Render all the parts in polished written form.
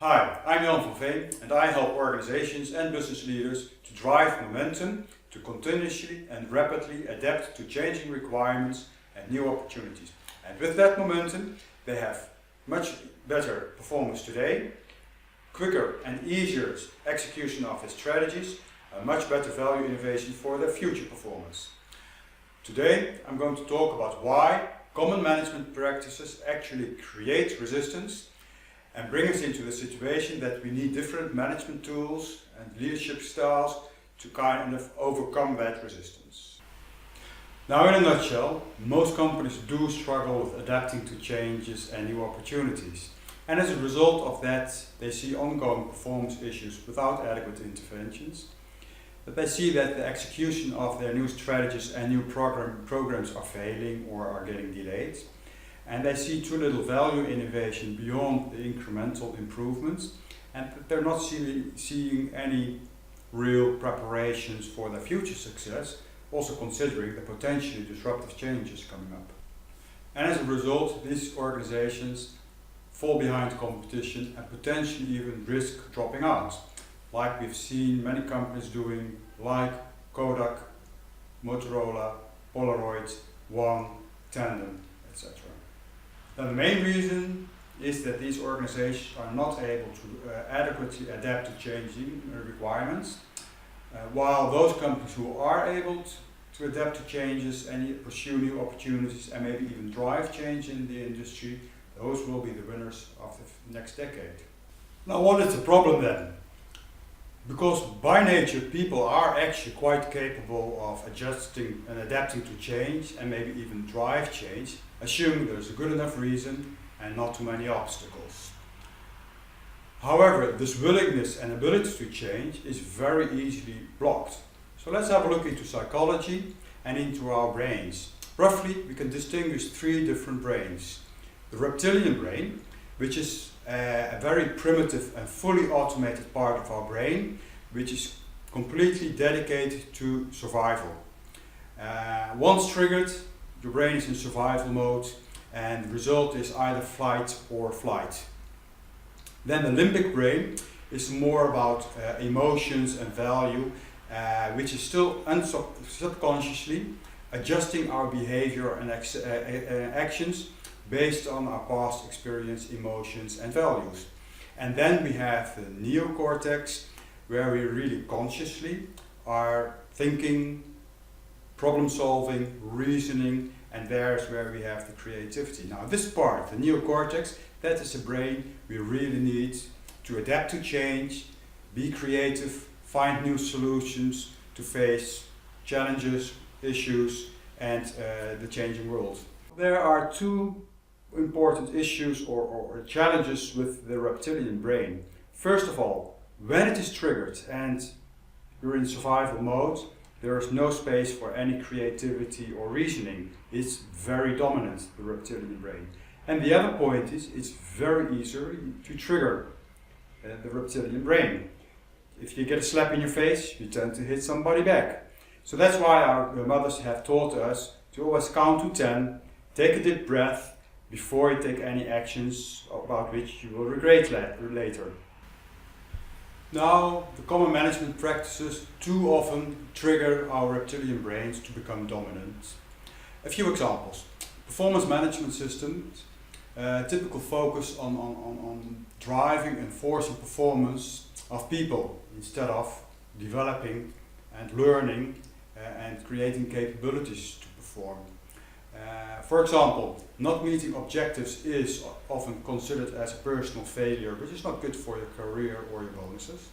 Hi, I'm Jan van Veen and I help organizations and business leaders to drive momentum to continuously and rapidly adapt to changing requirements and new opportunities. And with that momentum, they have much better performance today, quicker and easier execution of their strategies, and much better value innovation for their future performance. Today, I'm going to talk about why common management practices actually create resistance and bring us into the situation that we need different management tools and leadership styles to kind of overcome that resistance. Now, in a nutshell, most companies do struggle with adapting to changes and new opportunities. And as a result of that, they see ongoing performance issues without adequate interventions. But they see that the execution of their new strategies and new programs are failing or are getting delayed. And they see too little value innovation beyond the incremental improvements, and they're not seeing any real preparations for their future success, also considering the potentially disruptive changes coming up. And as a result, these organizations fall behind competition and potentially even risk dropping out, like we've seen many companies doing, like Kodak, Motorola, Polaroid, One, Tandem, etc. Now, the main reason is that these organizations are not able to adequately adapt to changing requirements, while those companies who are able to adapt to changes and pursue new opportunities and maybe even drive change in the industry, those will be the winners of the next decade. Now, what is the problem then? Because by nature people are actually quite capable of adjusting and adapting to change and maybe even drive change, assuming there's a good enough reason and not too many obstacles. However, this willingness and ability to change is very easily blocked. So let's have a look into psychology and into our brains. Roughly, we can distinguish three different brains. The reptilian brain, which is a very primitive and fully automated part of our brain, which is completely dedicated to survival. Once triggered, your brain is in survival mode, and the result is either fight or flight. Then the limbic brain is more about emotions and value, which is still subconsciously adjusting our behavior and actions based on our past experience, emotions and values. And then we have the neocortex, where we really consciously are thinking, problem solving, reasoning, and there's where we have the creativity. Now this part, the neocortex, that is the brain we really need to adapt to change, be creative, find new solutions to face challenges, issues and the changing world. There are two important issues or challenges with the reptilian brain. First of all, when it is triggered and you're in survival mode, there is no space for any creativity or reasoning. It's very dominant, the reptilian brain. And the other point is, it's very easy to trigger the reptilian brain. If you get a slap in your face, you tend to hit somebody back. So that's why our mothers have taught us to always count to 10, take a deep breath before you take any actions about which you will regret later. Now, the common management practices too often trigger our reptilian brains to become dominant. A few examples. Performance management systems typical focus on driving and forcing performance of people instead of developing and learning and creating capabilities to perform. For example, not meeting objectives is often considered as a personal failure, which is not good for your career or your bonuses.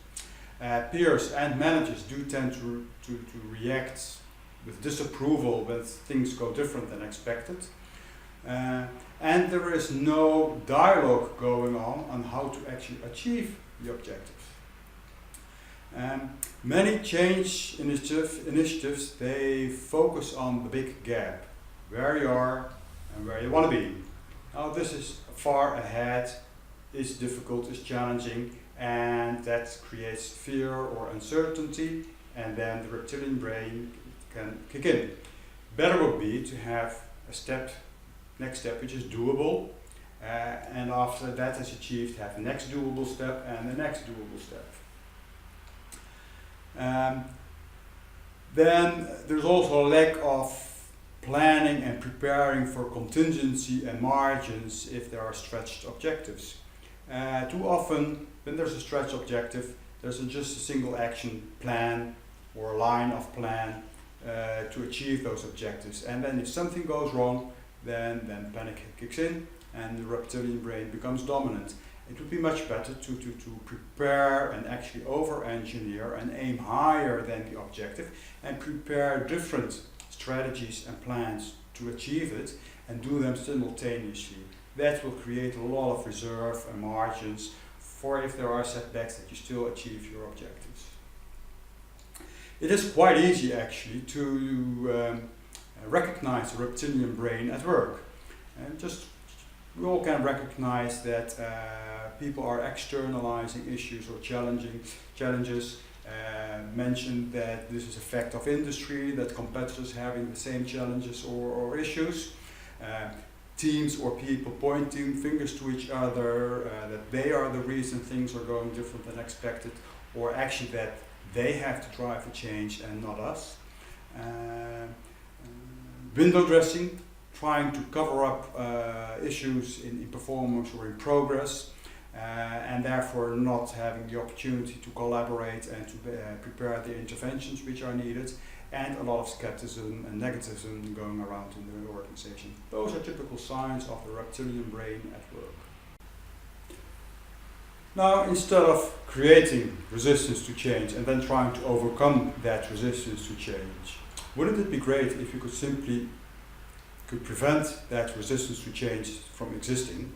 Peers and managers do tend to react with disapproval when things go different than expected. And there is no dialogue going on how to actually achieve the objective. Many change initiatives, they focus on the big gap, where you are and where you want to be. Now this is far ahead, is difficult, is challenging, and that creates fear or uncertainty, and then the reptilian brain can kick in. Better would be to have a next step which is doable and after that is achieved, have the next doable step and the next doable step. Then there's also a lack of planning and preparing for contingency and margins if there are stretched objectives. Too often, when there's a stretched objective, there's just a single action plan or a line of plan to achieve those objectives. And then if something goes wrong, then panic kicks in and the reptilian brain becomes dominant. It would be much better to prepare and actually over-engineer and aim higher than the objective and prepare different strategies and plans to achieve it and do them simultaneously. That will create a lot of reserve and margins for if there are setbacks that you still achieve your objectives. It is quite easy actually to recognize the reptilian brain at work. And we all can recognize that people are externalizing issues or challenges. Mentioned that this is a fact of industry, that competitors having the same challenges or issues. Teams or people pointing fingers to each other, that they are the reason things are going different than expected, or actually that they have to drive the change and not us. Window dressing, trying to cover up issues in performance or in progress, and therefore not having the opportunity to collaborate and to prepare the interventions which are needed, and a lot of skepticism and negativism going around in the organization. Those are typical signs of the reptilian brain at work. Now, instead of creating resistance to change and then trying to overcome that resistance to change, wouldn't it be great if you could prevent that resistance to change from existing?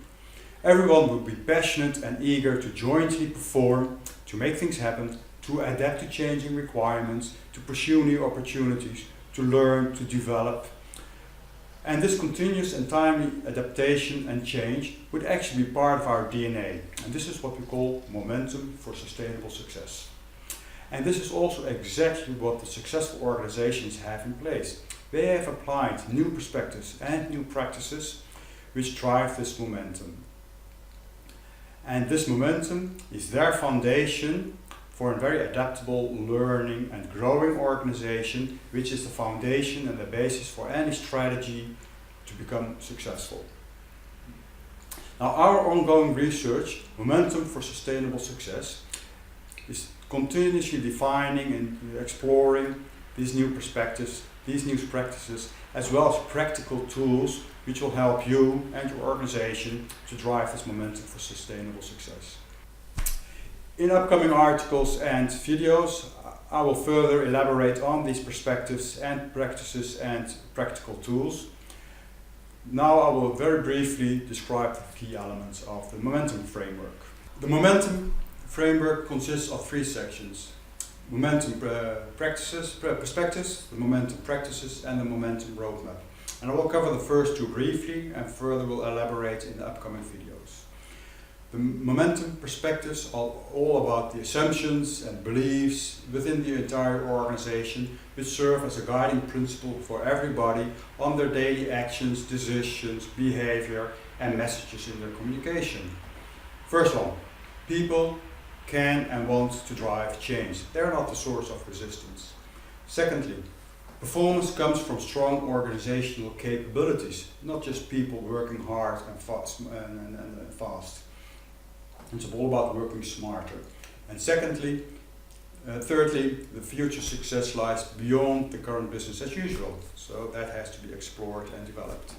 Everyone would be passionate and eager to jointly perform, to make things happen, to adapt to changing requirements, to pursue new opportunities, to learn, to develop. And this continuous and timely adaptation and change would actually be part of our DNA. And this is what we call momentum for sustainable success. And this is also exactly what the successful organizations have in place. They have applied new perspectives and new practices which drive this momentum. And this momentum is their foundation for a very adaptable, learning and growing organization, which is the foundation and the basis for any strategy to become successful. Now, our ongoing research, Momentum for Sustainable Success, is continuously defining and exploring these new perspectives, these new practices, as well as practical tools which will help you and your organization to drive this momentum for sustainable success. In upcoming articles and videos, I will further elaborate on these perspectives and practices and practical tools. Now I will very briefly describe the key elements of the momentum framework. The momentum framework consists of three sections: momentum perspectives, the momentum practices, and the momentum roadmap. And I will cover the first two briefly and further will elaborate in the upcoming videos. The momentum perspectives are all about the assumptions and beliefs within the entire organization, which serve as a guiding principle for everybody on their daily actions, decisions, behavior, and messages in their communication. First one, people can and want to drive change. They're not the source of resistance. Secondly, performance comes from strong organizational capabilities, not just people working hard and fast. It's all about working smarter. And thirdly, the future success lies beyond the current business as usual. So that has to be explored and developed.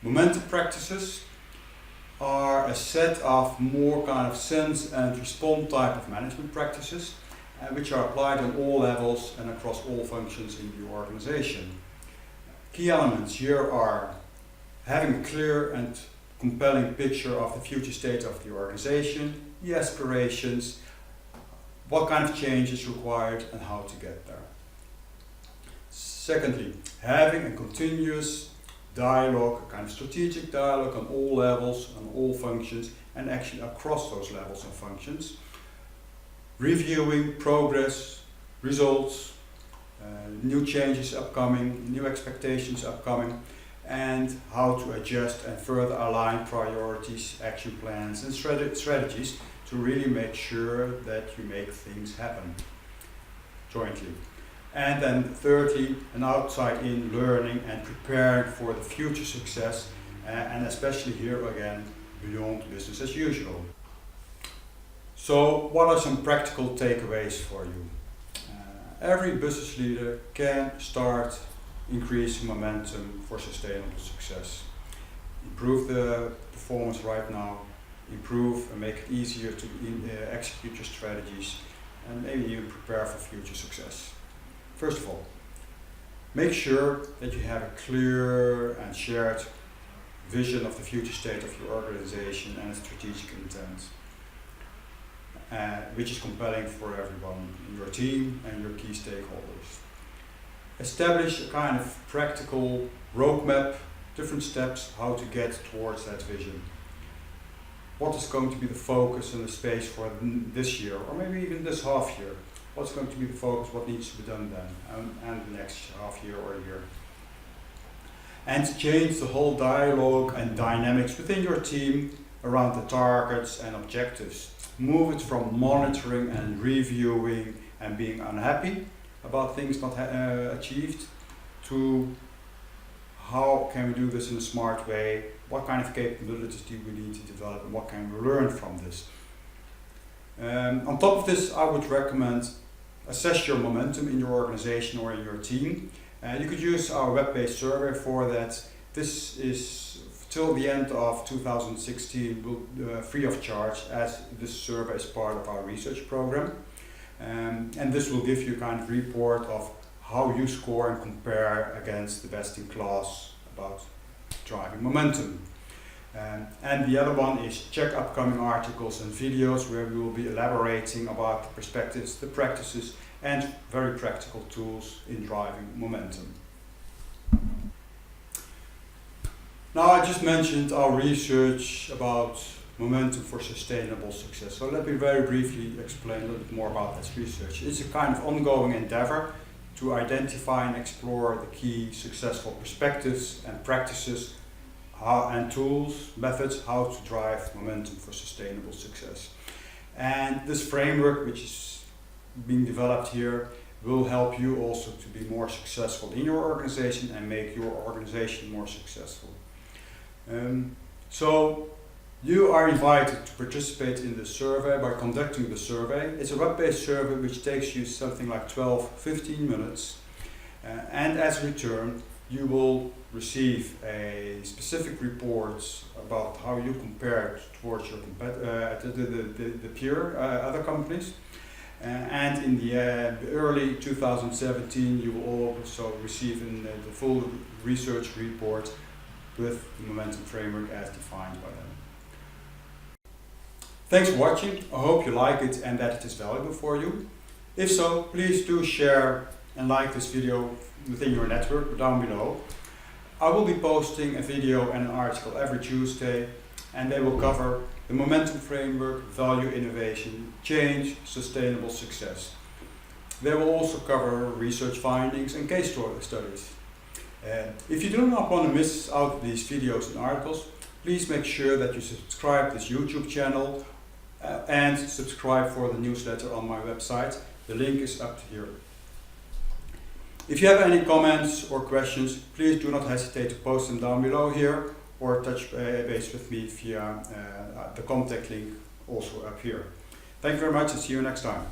Momentum practices are a set of more kind of sense and respond type of management practices, which are applied on all levels and across all functions in the organization. Key elements here are having a clear and compelling picture of the future state of the organization, the aspirations, what kind of change is required and how to get there. Secondly, having a continuous dialogue, a kind of strategic dialogue on all levels, on all functions, and actually across those levels and functions. Reviewing progress, results, new changes upcoming, new expectations upcoming, and how to adjust and further align priorities, action plans and strategies to really make sure that you make things happen jointly. And then thirdly, an outside-in learning and preparing for the future success, and especially here again, beyond business as usual. So what are some practical takeaways for you? Every business leader can start increasing momentum for sustainable success. Improve the performance right now, improve and make it easier to execute your strategies, and maybe even prepare for future success. First of all, make sure that you have a clear and shared vision of the future state of your organization and strategic intent, which is compelling for everyone in your team and your key stakeholders. Establish a kind of practical roadmap, different steps how to get towards that vision. What is going to be the focus and the space for this year, or maybe even this half year? What's going to be the focus, what needs to be done then, and the next half year or year? And change the whole dialogue and dynamics within your team around the targets and objectives. Move it from monitoring and reviewing and being unhappy about things not achieved to how can we do this in a smart way, what kind of capabilities do we need to develop, and what can we learn from this. On top of this, I would recommend assess your momentum in your organization or in your team. You could use our web-based survey for that. This is till the end of 2016 free of charge, as this survey is part of our research program. And this will give you a kind of report of how you score and compare against the best in class about driving momentum. And the other one is check upcoming articles and videos where we will be elaborating about the perspectives, the practices and very practical tools in driving momentum. Now I just mentioned our research about momentum for sustainable success. So let me very briefly explain a little bit more about this research. It's a kind of ongoing endeavor to identify and explore the key successful perspectives and practices and tools, methods, how to drive momentum for sustainable success. And this framework, which is being developed here, will help you also to be more successful in your organization and make your organization more successful. So you are invited to participate in the survey by conducting the survey. It's a web-based survey which takes you something like 12-15 minutes, and as a return you will receive a specific report about how you compare towards your the peer other companies. And in the early 2017 you will also receive the full research report with the momentum framework as defined by them. Thanks for watching. I hope you like it and that it is valuable for you. If so, please do share and like this video within your network down below. I will be posting a video and an article every Tuesday, and they will cover the momentum framework, value innovation, change, sustainable success. They will also cover research findings and case studies. If you do not want to miss out these videos and articles, please make sure that you subscribe to this YouTube channel and subscribe for the newsletter on my website. The link is up here. If you have any comments or questions, please do not hesitate to post them down below here or touch base with me via the contact link also up here. Thank you very much and see you next time.